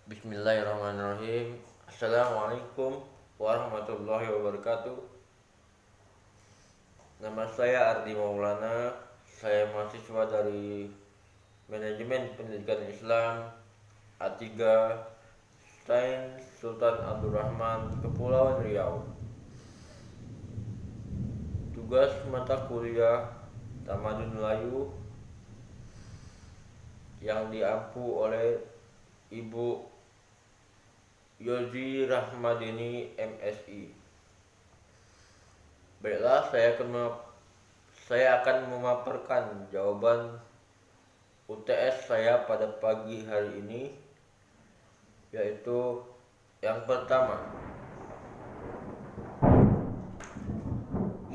Bismillahirrahmanirrahim. Assalamualaikum warahmatullahi wabarakatuh. Nama saya Ardi Maulana. Saya mahasiswa dari Manajemen Pendidikan Islam A3 Sains Sultan Abdurrahman, Kepulauan Riau. Tugas mata kuliah Tamadun Melayu yang diampu oleh Ibu Yozi Rahmadini MSI. Baiklah, saya akan memaparkan jawaban UTS saya pada pagi hari ini, yaitu yang pertama. 1.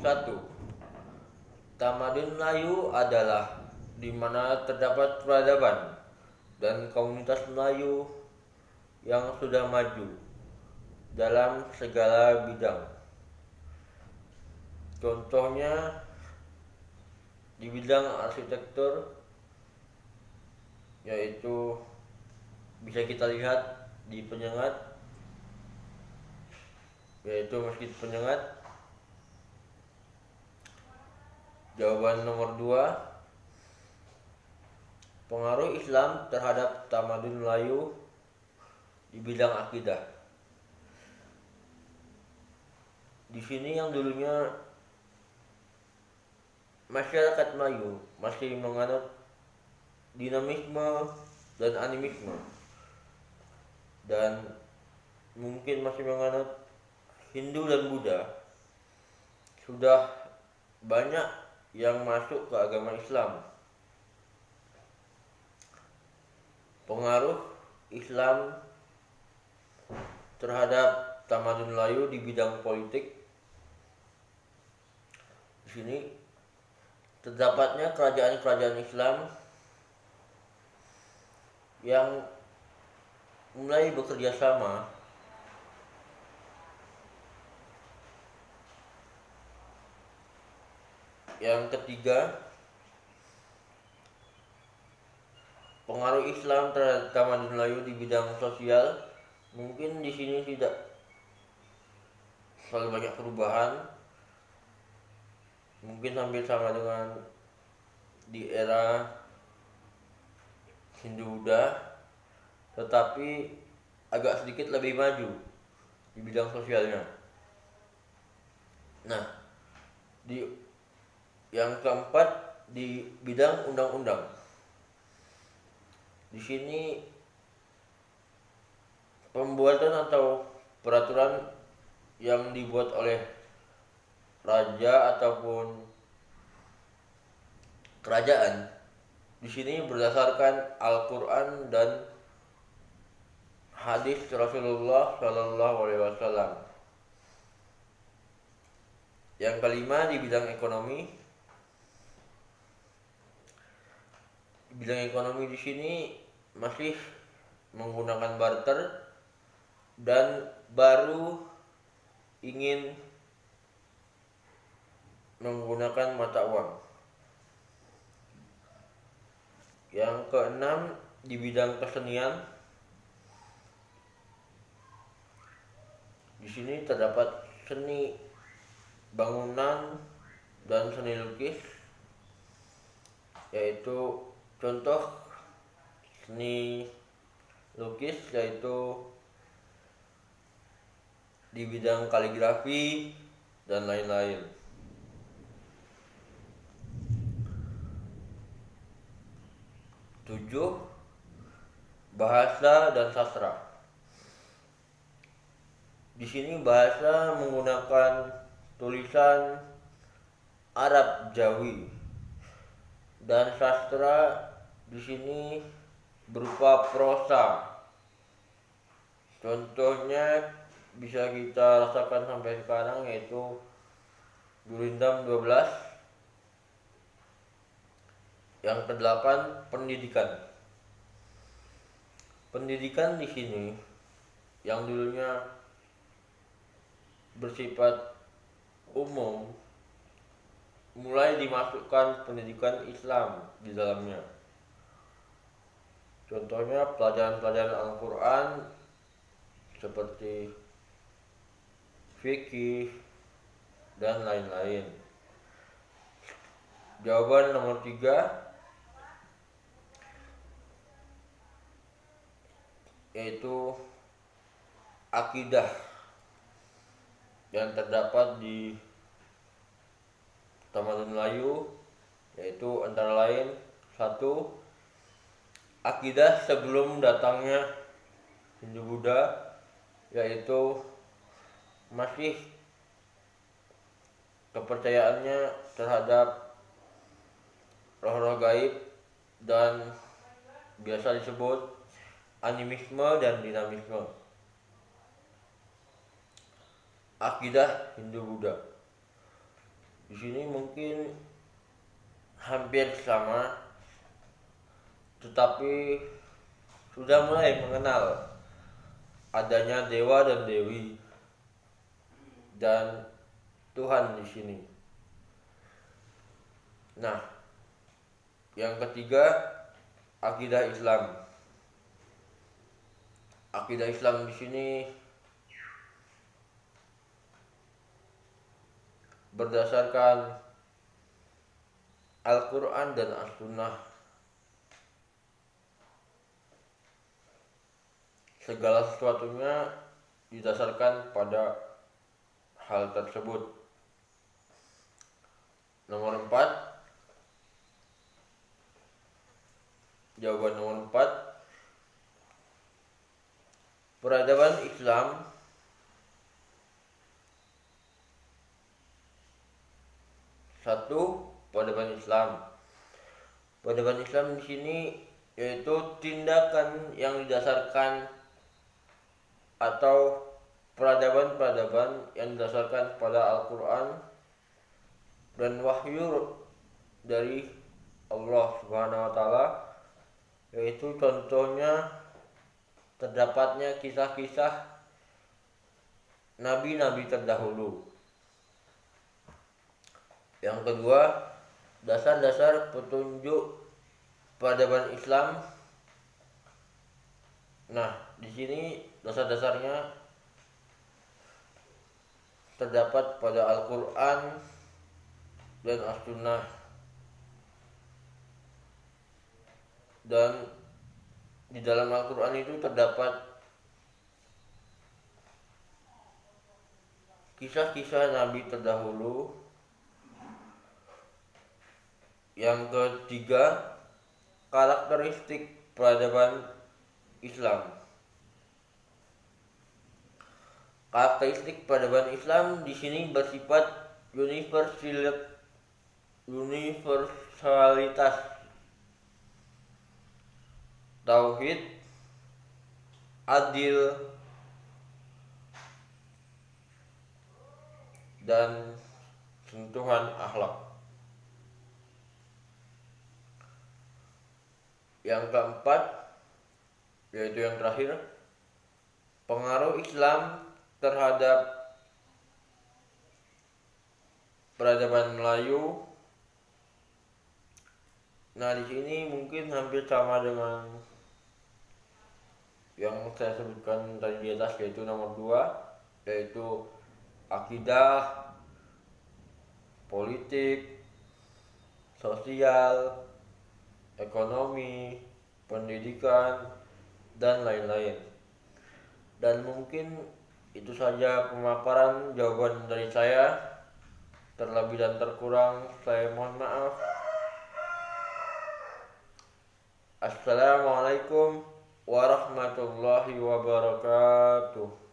Tamadun Melayu adalah di mana terdapat peradaban dan komunitas Melayu yang sudah maju dalam segala bidang. Contohnya di bidang arsitektur, yaitu bisa kita lihat di Penyengat, yaitu Masjid Penyengat. Jawaban nomor 2, pengaruh Islam terhadap tamadun Melayu di bidang akidah. Di sini yang dulunya masyarakat Melayu masih menganut dinamisme dan animisme, dan mungkin masih menganut Hindu dan Buddha. Sudah banyak yang masuk ke agama Islam. Pengaruh Islam terhadap tamadun Melayu di bidang politik. Di sini terdapatnya kerajaan-kerajaan Islam yang mulai bekerja sama Yang ketiga, pengaruh Islam terhadap tamadun Melayu di bidang sosial. Mungkin di sini tidak terlalu banyak perubahan, mungkin hampir sama dengan di era Hindu-Buddha, tetapi agak sedikit lebih maju di bidang sosialnya. Nah, di yang keempat, di bidang undang-undang. Di sini pembuatan atau peraturan yang dibuat oleh raja ataupun kerajaan di sini berdasarkan Al-Qur'an dan hadis Rasulullah Shallallahu Alaihi Wasallam. Yang kelima, di bidang ekonomi. Bidang ekonomi di sini masih menggunakan barter dan baru ingin menggunakan mata uang. Yang keenam, di bidang kesenian. Di sini terdapat seni bangunan dan seni lukis, yaitu contoh seni lukis yaitu di bidang kaligrafi dan lain-lain. 7. Bahasa dan sastra. Di sini bahasa menggunakan tulisan Arab Jawi, dan sastra di sini berupa prosa. Contohnya bisa kita rasakan sampai sekarang, yaitu Gurindam 12. Yang kedelapan, pendidikan. Pendidikan di sini yang dulunya bersifat umum mulai dimasukkan pendidikan Islam di dalamnya. Contohnya pelajaran-pelajaran Al-Quran seperti fikih dan lain-lain. Jawaban nomor 3 yaitu akidah yang terdapat di Tamadun Melayu, yaitu antara lain: 1. Akidah sebelum datangnya Hindu Buddha, yaitu masih kepercayaannya terhadap roh-roh gaib dan biasa disebut animisme dan dinamisme. Akidah Hindu Buddha di sini mungkin hampir sama, tetapi sudah mulai mengenal adanya dewa dan dewi dan Tuhan di sini. Nah, yang ketiga, akidah Islam. Akidah Islam di sini berdasarkan Al-Quran dan As-Sunnah. Segala sesuatunya didasarkan pada hal tersebut. Nomor 4, jawaban nomor 4, peradaban Islam peradaban Islam. Peradaban Islam di sini yaitu tindakan yang didasarkan atau peradaban-peradaban yang didasarkan pada Al-Quran dan wahyu dari Allah Subhanahu wa Ta'ala, yaitu contohnya terdapatnya kisah-kisah nabi-nabi terdahulu. Yang kedua, dasar-dasar petunjuk peradaban Islam. Nah, di sini dasar-dasarnya terdapat pada Al-Quran dan As-Sunnah, dan di dalam Al-Quran itu terdapat kisah-kisah nabi terdahulu. Yang ketiga, karakteristik peradaban Islam. Karakteristik peradaban Islam di sini bersifat universalitas, tauhid, adil, dan sentuhan akhlak. Yang keempat, yaitu yang terakhir, pengaruh Islam terhadap peradaban Melayu. Nah, di sini mungkin hampir sama dengan yang saya sebutkan tadi di atas, yaitu nomor 2, yaitu akidah, politik, sosial, ekonomi, pendidikan, dan lain-lain. Dan mungkin itu saja pemaparan jawaban dari saya. Terlebih dan terkurang saya mohon maaf. Assalamualaikum warahmatullahi wabarakatuh.